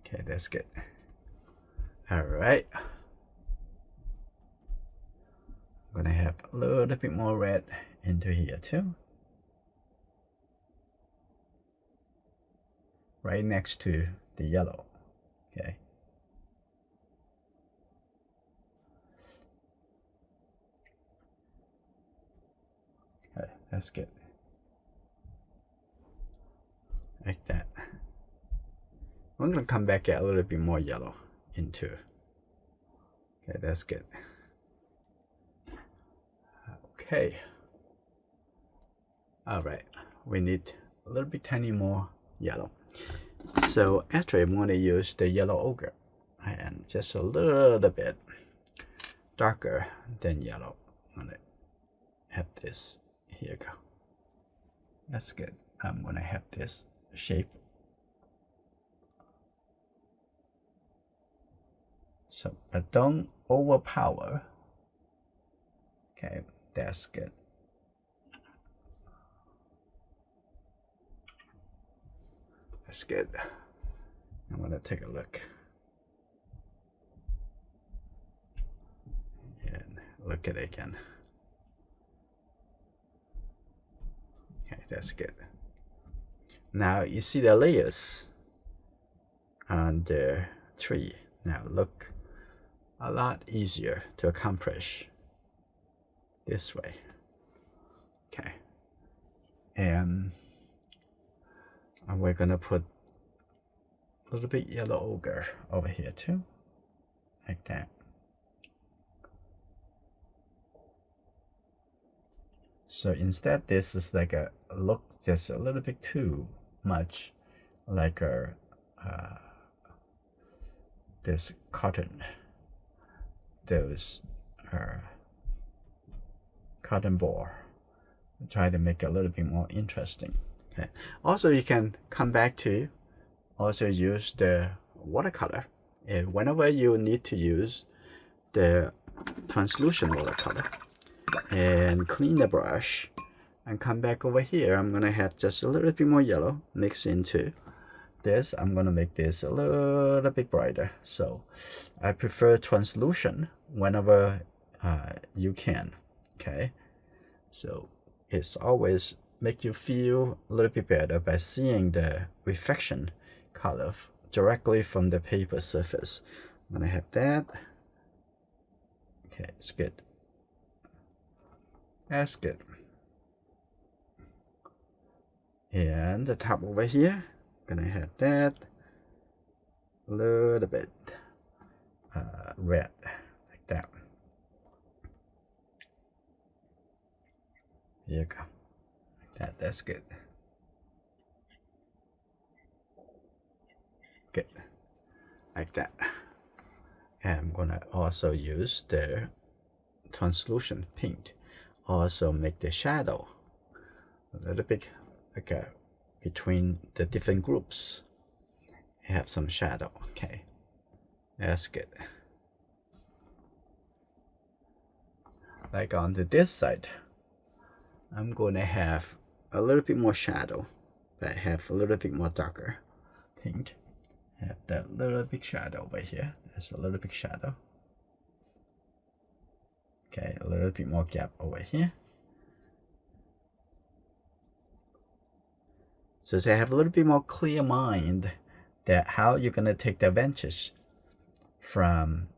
Okay, that's good. All right. I'm gonna have a little bit more red into here too. Right next to the yellow. Okay. Okay, that's good. Like that. I'm gonna come back at a little bit more yellow into. Okay, that's good. Okay. All right, we need a little bit tiny more yellow. So actually I'm gonna use the yellow ochre and just a little bit darker than yellow. I'm gonna have this, here you go. That's good. I'm gonna have this shape. So, but don't overpower. Okay, that's good. That's good. I'm gonna take a look. And look at it again. Okay, that's good. Now you see the layers on the tree. Now look a lot easier to accomplish this way. Okay. And we're gonna put a little bit yellow ochre over here too, like that. So instead, this is like a look just a little bit too much like a this cotton, those cotton ball. Try to make it a little bit more interesting. Okay. Also, you can come back to also use the watercolor, and whenever you need to use the translucent watercolor, and clean the brush and come back over here. I'm gonna have just a little bit more yellow mixed into this. I'm gonna make this a little bit brighter, so I prefer translucent whenever you can. Okay, so it's always make you feel a little bit better by seeing the reflection color directly from the paper surface. I'm gonna have that. Okay, it's good. That's good. And the top over here, gonna have that a little bit red, like that. Here you go. Like that, that's good. Good. Like that. And I'm gonna also use the translucent paint. Also make the shadow a little bit like between the different groups. Have some shadow. Okay, that's good. Like on this side, I'm gonna have a little bit more shadow, but have a little bit more darker paint. Have that little big shadow over here. There's a little big shadow. Okay, a little bit more gap over here. So they have a little bit more clear mind that how you're gonna take the advantage from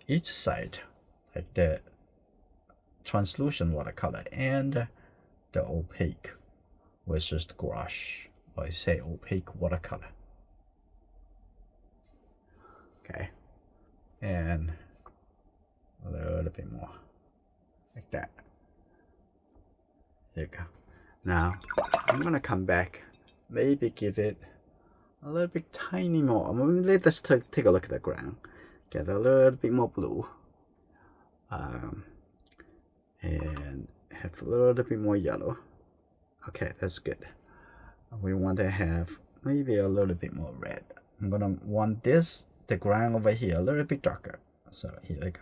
each side, like the translucent watercolor and the opaque, which is the gouache, or I say opaque watercolor. Okay, and a little bit more like that. Here you go. Now, I'm gonna come back, maybe give it a little bit tiny more. Let's take a look at the ground. Get a little bit more blue. And have a little bit more yellow. Okay, that's good. We want to have maybe a little bit more red. I'm gonna want the ground over here, a little bit darker. So here we go.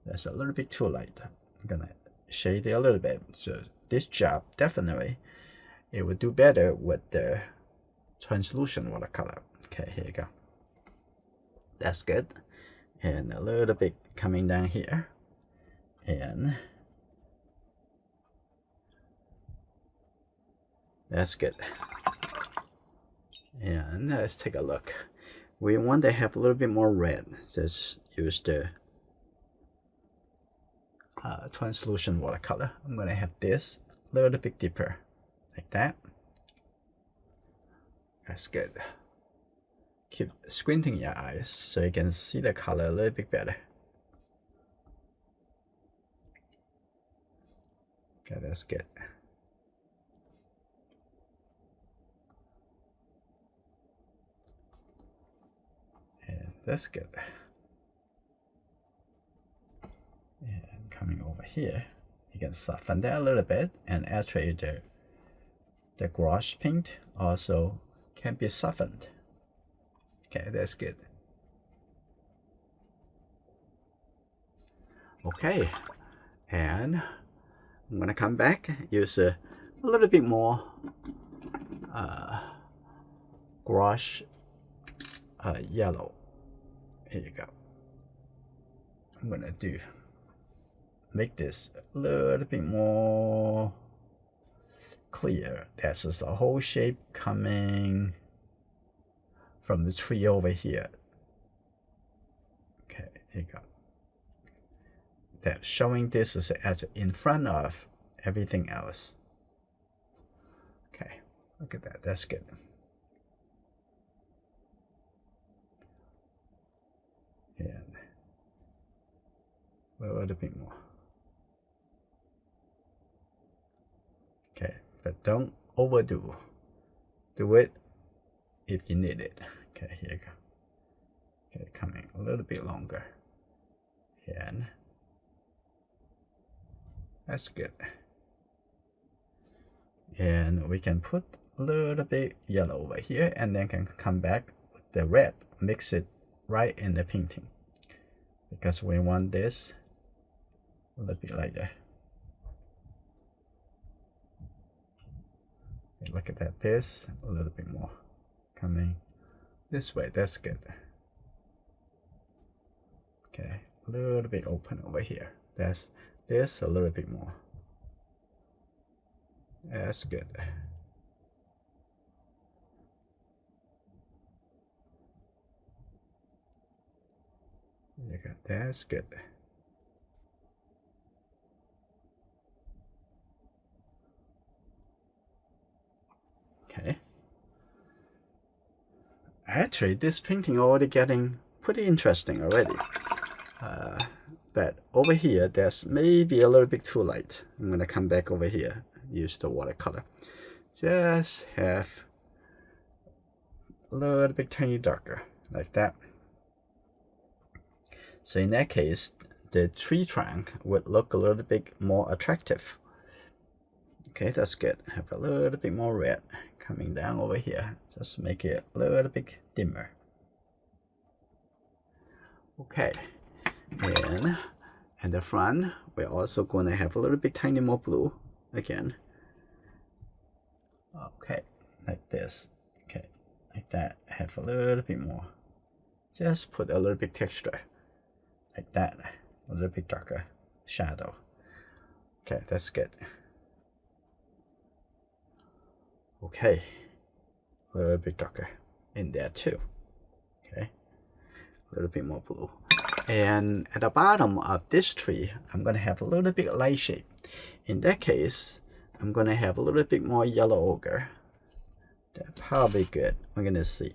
That's a little bit too light. I'm gonna shade it a little bit. So this job, definitely, it would do better with the translucent watercolor. Okay, here you go. That's good. And a little bit coming down here. And that's good. And let's take a look. We want to have a little bit more red. Let's use the translucent watercolor. I'm gonna have this a little bit deeper, like that. That's good. Keep squinting your eyes so you can see the color a little bit better. Okay, that's good. And that's good. And coming over here, you can soften that a little bit, and actually the gouache paint also can be softened. Okay, that's good. Okay, and I'm gonna come back, use a little bit more gouache yellow. Here you go. I'm gonna make this a little bit more clear. That's just the whole shape coming from the tree over here. Okay, here you go. That showing this is in front of everything else. Okay, look at that. That's good. And a little bit more. Okay, but don't overdo. Do it if you need it. Okay, here you go. Okay, coming a little bit longer. And that's good. And we can put a little bit yellow over here, and then can come back with the red. Mix it right in the painting, because we want this a little bit lighter. Okay, look at that. This a little bit more coming this way. That's good. Okay, a little bit open over here. That's this a little bit more. That's good. You got that's good. Okay. Actually, this painting already getting pretty interesting already. But over here, there's maybe a little bit too light. I'm gonna come back over here, use the watercolor. Just have a little bit tiny darker, like that. So in that case, the tree trunk would look a little bit more attractive. Okay, that's good. Have a little bit more red coming down over here. Just make it a little bit dimmer. Okay, and at the front, we're also going to have a little bit tiny more blue again. Okay, like this. Okay, like that. Have a little bit more. Just put a little bit texture, like that. A little bit darker shadow. Okay, that's good. Okay, a little bit darker in there too. Okay, a little bit more blue. And at the bottom of this tree, I'm gonna have a little bit light shade. In that case, I'm gonna have a little bit more yellow ochre. That's probably good. We're gonna see.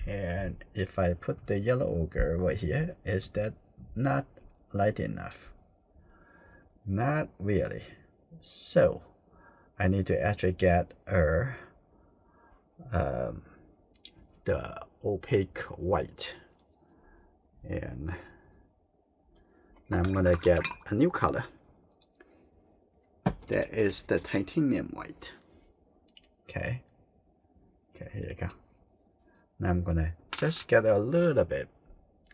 And if I put the yellow ochre right here, is that not light enough? Not really. So I need to actually get the opaque white, and now I'm gonna get a new color. That is the titanium white. Okay, here you go. Now I'm gonna just get a little bit.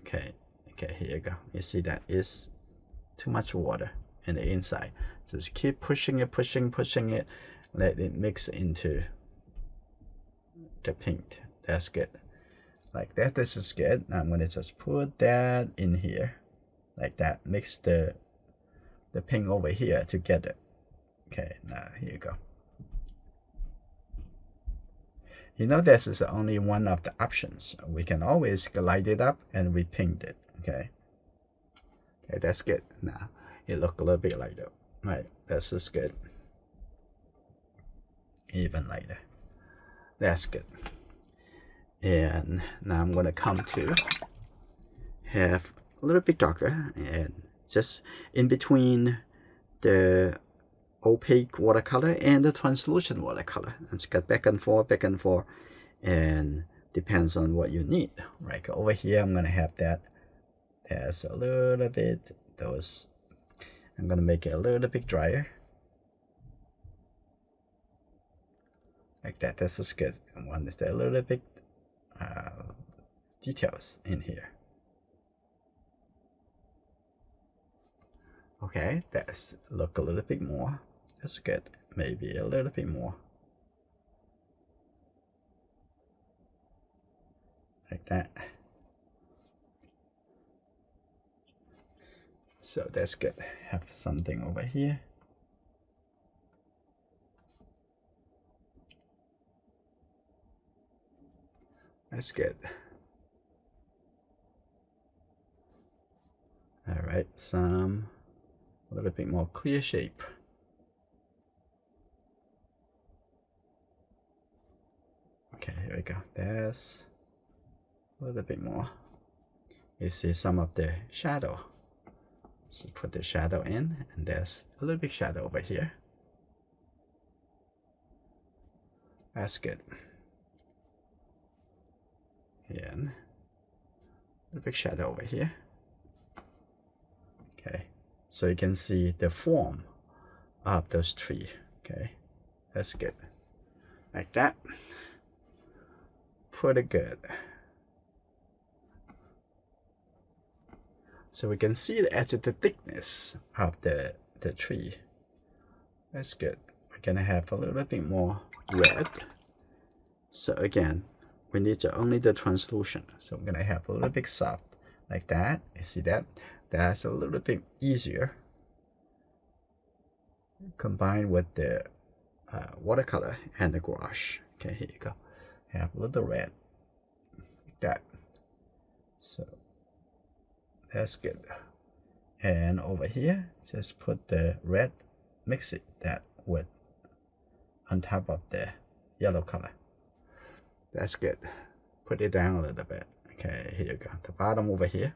Okay, here you go. You see that is too much water in the inside. Just keep pushing it, pushing it. Let it mix into the paint. That's good. Like that, this is good. Now I'm gonna just put that in here. Like that. Mix the paint over here together. Okay, now here you go. You know, this is only one of the options. We can always glide it up and repaint it. Okay, that's good. Now it look a little bit lighter. Right, this is good. Even lighter. That's good. And now I'm gonna come to have a little bit darker, and just in between the opaque watercolor and the translucent watercolor. And just got back and forth, and depends on what you need. Right, over here I'm gonna have that. There's a little bit. Those I'm gonna make it a little bit drier. Like that. This is good. And one is a little bit details in here. Okay, that's look a little bit more. That's good. Maybe a little bit more. Like that. So that's good. Have something over here. That's good. All right, a little bit more clear shape. Okay, here we go. There's a little bit more. You see some of the shadow. So put the shadow in, and there's a little bit shadow over here. That's good. And a little bit shadow over here. Okay, so you can see the form of those trees. Okay, that's good. Like that. Pretty good. So we can see actually the thickness of the tree. That's good. We're gonna have a little bit more red. So again, we need only the translucent. So I'm gonna have a little bit soft like that. You see that? That's a little bit easier. Combined with the watercolor and the gouache. Okay, here you go. Have a little red like that. So that's good. And over here, just put the red, mix it that with on top of the yellow color. That's good. Put it down a little bit. Okay, here you go. The bottom over here,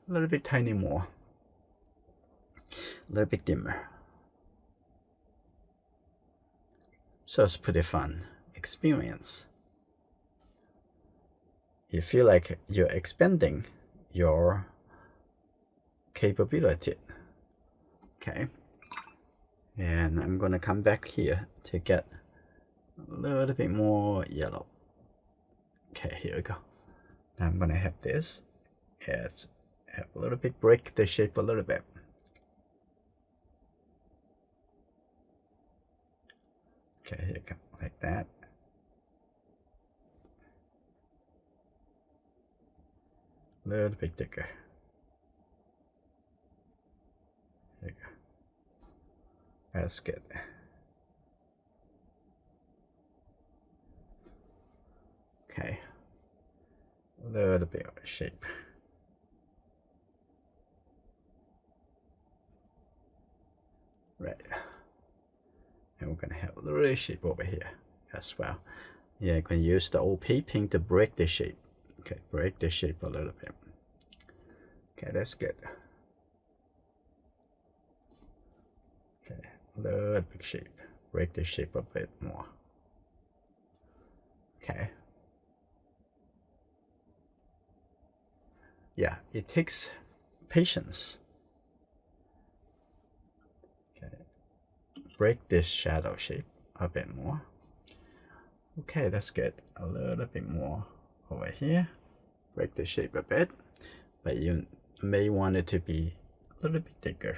a little bit tiny more, a little bit dimmer. So it's pretty fun experience. You feel like you're expanding your capability. Okay, and I'm gonna come back here to get a little bit more yellow. Okay, here we go. Now I'm gonna have this. It's have a little bit, break the shape a little bit. Okay, here you go, like that. A little bit thicker. There you go. That's good. Okay. A little bit of shape. Right. And we're gonna have a little shape over here as well. Yeah, you can use the opaque paint to break the shape. Okay, break the shape a little bit. Okay, that's good. Okay, little bit shape. Break the shape a bit more. Okay. Yeah, it takes patience. Okay. Break this shadow shape a bit more. Okay, let's get a little bit more over here. Break the shape a bit, but you may want it to be a little bit thicker.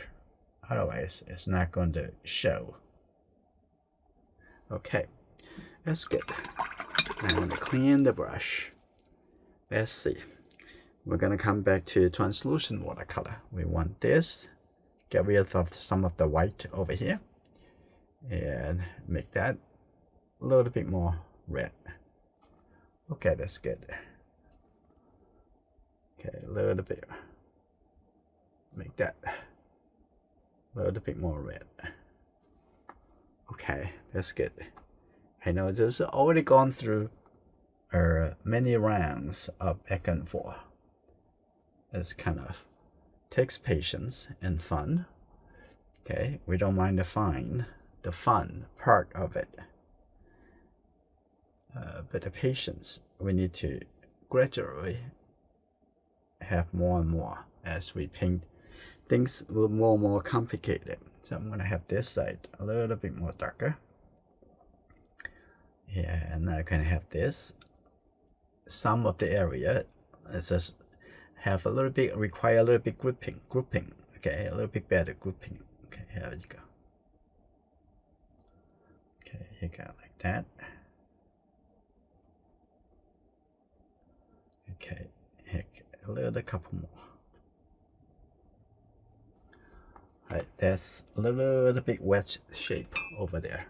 Otherwise, it's not going to show. Okay, that's good. I'm going to clean the brush. Let's see. We're going to come back to translucent watercolor. We want this. Get rid of some of the white over here. And make that a little bit more red. Okay, that's good. Okay, a little bit. Make that a little bit more red. Okay, that's good. I know this has already gone through many rounds of back and forth. It's kind of takes patience and fun. Okay, we don't mind the fun part of it. But the patience, we need to gradually have more and more as we paint things a little more and more complicated. So I'm going to have this side a little bit more darker. Yeah, and I'm going to have this. Some of the area is just have a little bit, require a little bit grouping. Okay, a little bit better grouping. Okay, here you go. Okay, you go like that. Okay, a little couple more. Right, there's a little bit wedge shape over there,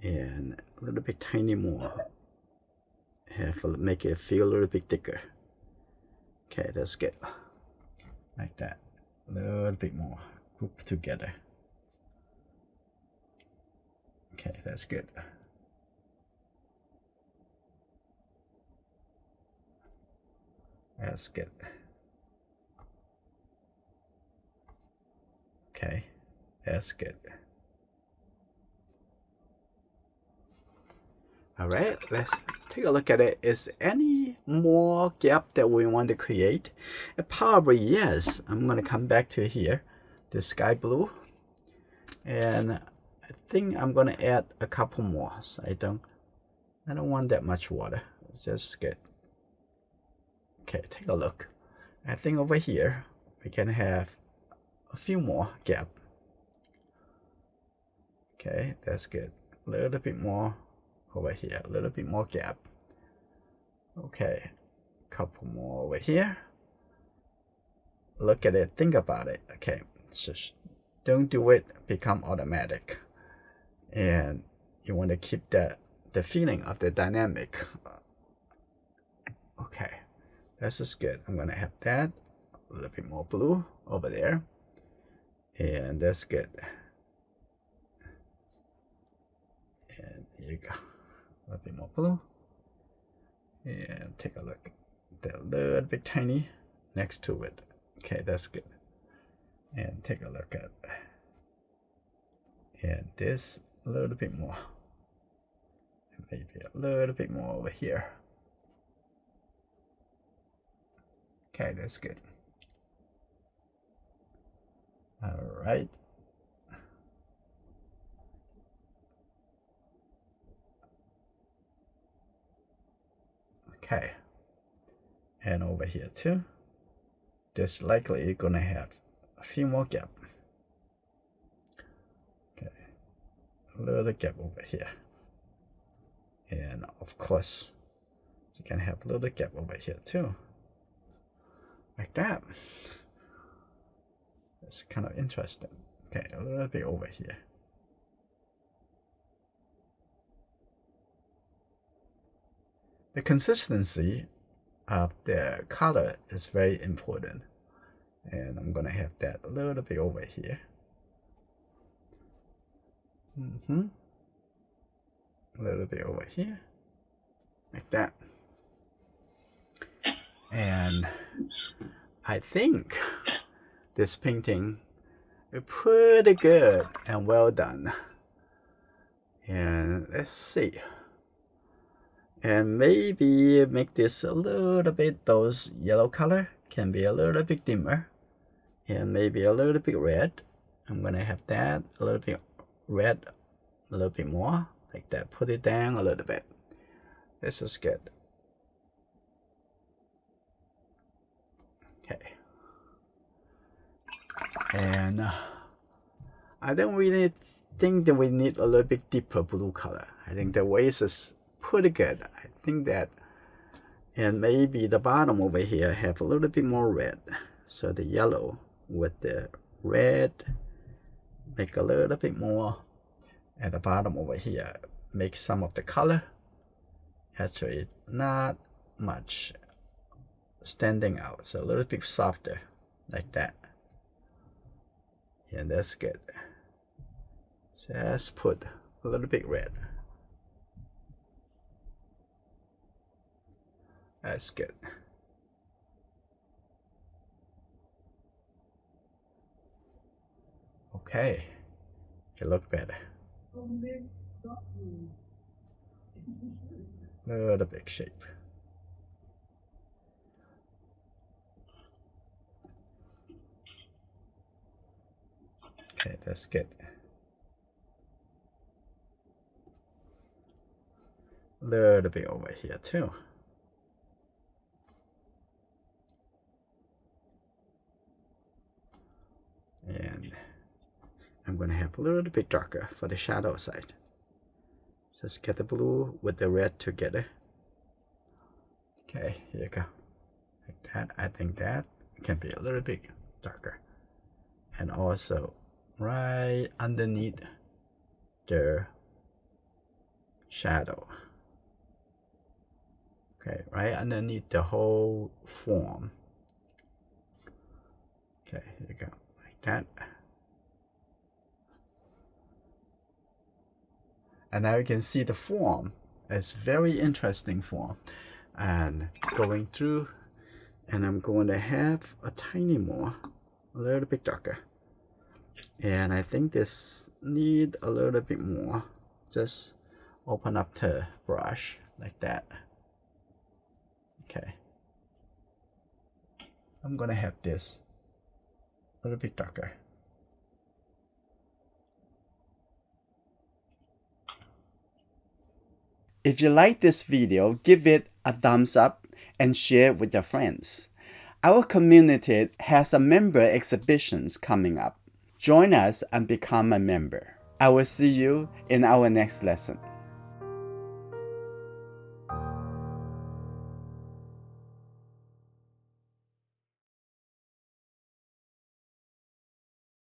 and a little bit tiny more. Make it feel a little bit thicker. Okay, that's good. Like that, a little bit more grouped together. Okay, that's good. That's good. Okay, that's good. All right, let's take a look at it. Is any more gap that we want to create? Probably yes. I'm gonna come back to here, the sky blue, and I think I'm gonna add a couple more. So I don't want that much water. It's just good. Okay, take a look. I think over here we can have a few more gap. Okay, that's good. A little bit more over here, a little bit more gap. Okay, couple more over here. Look at it, think about it. Okay, just don't do it become automatic, and you want to keep the feeling of the dynamic. Okay, this is good. I'm gonna have that a little bit more blue over there, and that's good. And here you go, a little bit more blue, and take a look. They're a little bit tiny next to it. Okay, that's good. And take a look at, and this a little bit more, and maybe a little bit more over here. Okay, that's good. All right. Okay, and over here too. This likely gonna have a few more gap. Okay, a little gap over here, and of course you can have a little gap over here too, like that. It's kind of interesting. Okay, a little bit over here. The consistency of the color is very important, and I'm gonna have that a little bit over here. A little bit over here, like that. And I think this painting pretty good and well done. And let's see. And maybe make this a little bit, those yellow color can be a little bit dimmer. And maybe a little bit red. I'm gonna have that a little bit red, a little bit more, like that. Put it down a little bit. This is good. Okay. And I don't really think that we need a little bit deeper blue color. I think the waist is pretty good. I think that, and maybe the bottom over here have a little bit more red. So the yellow with the red, make a little bit more at the bottom over here. Make some of the color. Actually, not much standing out. So a little bit softer, like that. Yeah, that's good. Just put a little bit red. That's good. Okay, it look better. Little big shape. Okay, that's good. Little bit over here too. And I'm gonna have a little bit darker for the shadow side. Just get the blue with the red together. Okay, here you go. Like that. I think that can be a little bit darker. And also right underneath the shadow. Okay, right underneath the whole form. Okay, here you go. Like that. And now you can see the form. It's very interesting form. And going through, and I'm going to have a tiny more, a little bit darker. And I think this need a little bit more. Just open up the brush like that. Okay. I'm gonna have this a little bit darker. If you like this video, give it a thumbs up and share it with your friends. Our community has a member exhibitions coming up. Join us and become a member. I will see you in our next lesson.